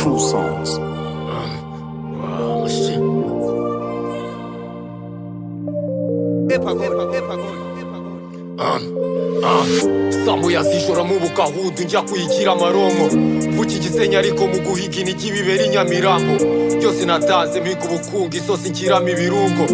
true songs. Samoya zijoro mu bukungu njya kwihigira amaronko Mvuka igisenyi ariko muguhiga inigi bibera inyamirambo Byose natanze mpiga ubukungu isosi nshyiramo ibirungo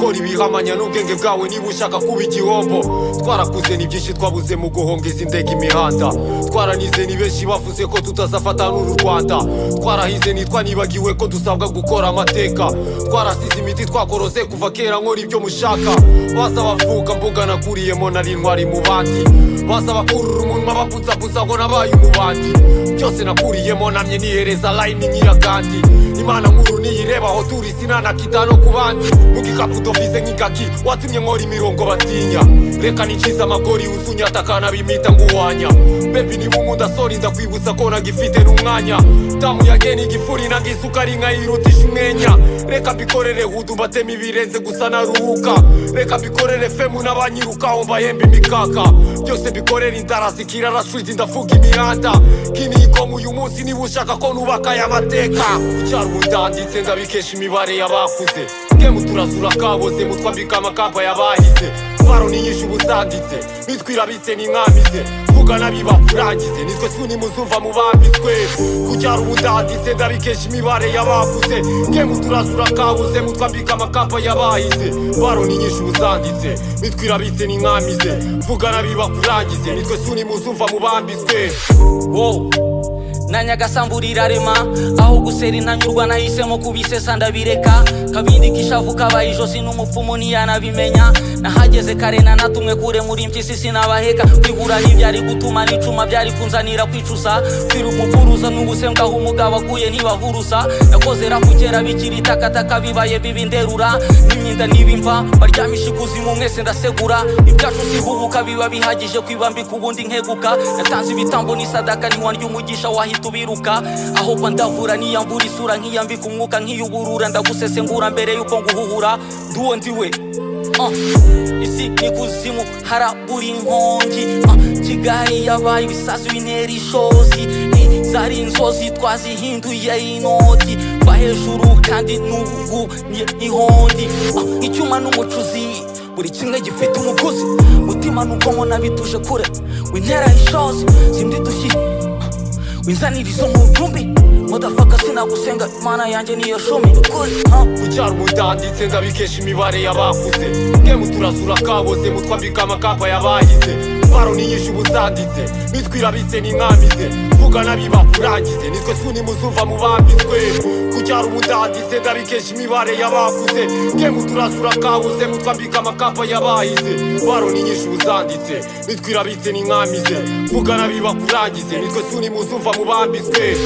Kora ibihamanya nubwenge bwawe nibushaka kuba igihombo Twarakuze ni byinshi twabuze mu guhonga izi ndege imihanda Twaranize ni benshi bavuze ko tutazafata n'uru Rwanda Twarahize nitwa nibagiwe ko dusabwa gukora amateka Twarasize imiti twakoroze kuva kera nkora ibyo mushaka Baza bavuga mbuga nakuriyemo nari intwari mu bandi Baza bakurura umunwa baputsapuza ngo nabaye umubandi Byose nakuriyemo namye nihereza line nk'iyagandi Imana nkuru niyireba aho turi sinanakita no ku bandi Mugikapu dovize nk'ingaki watumye nkora imirongo batinya Reka niciza amagori usunyatakana bimita nguwanya Baby niba unkunda sorry ndakwibutsa ko nagifite n'umwanya Tamu yageni igifuri nangisukari nkayirutisha umwenya Reka mbikorere hudu mbatema ibirenze gusa naruhuka Reka mbikorere femu n'abanyirukaho mbahemba imikaka Byose mbikorere indarasi kirara street ndavuga imihanda Kinikomu uyu munsi nibushaka ko nubaka aya mateka Kucyara ubudanditse ndabikesha imibare y'abakuze Gemu turazura kaboze mutwambika amakamba y'abahize Twaro niyisha ubuzanditse nitwirabitse n'inkamize Vuga nabibakurangize nitwe suni muzumva mubambitswe Kucyara ubudanditse ndabikesha imibare y'abakuze Gemu turazura kaboze mutwambika amakamba y'abahize Twaro niyisha ubuzanditse nitwirabitse n'inkamize Vuga nabibakurangize nitwe suni muzumva mubambitswe nanyagasambura rema aho gusera intanyurwa nahisemo kubisesa ndabireka kabindi kishavu kabaye ijosi n'umupfumu ntiyanabimenya nahageze kare nanatumwe kure muri impyisi sinabaheka kwigura ntibyari gutuma n'icuma byari kunzanira kwicuza kwira umuvuruza n'ubusembwa aho umugabo aguye ntibahuruza nakozera kugera bikiri takataka bibaye bibinderura n'imyinda n'ibimva baryamisha ikuzimu mwese ndasegura ibyacu sihubuka biba bihagije kwibambika ubundi nkeguka natanze ibitambo n'isadaka niwandya umugisha tubiruka aho kwa ndavura niyambura isura nkiyambika umwuka nkiyuburura ndagusesengura mbere yuko nguhuhura duwo ndiwe isi nikuzimu harabura inkongi Kigali yabaye ibisazi w'intera ishozi zari inzozi twazihinduye inoti mba hejuru kandi n'ubu nihondi icyuma n'umucuzi buri kimwe gifite umuguzi mutima n'ubwonko nabituje kure w'intera ishozi sindi dushyi winzanira izo nk'urumbi motherfucker sinagusenga imana yanjye niyo shumi Kucyara ubudanditse ndabikesha imibare y'abakuze Gemu turazura kaboze mutwambika amakamba y'abahize Twaro niyisha ubuzanditse nitwirabitse n'inkamize Vuga nabibakurangize nitwe suni muzumva mubambitswe Kucyara ubudanditse ndabikesha imibare y'abakuze Gemu turazura kaboze mutwambika amakamba y'abahize Twaro niyisha ubuzanditse nitwirabitse n'inkamize Vuga nabibakurangize nitwe suni muzumva mubambitswe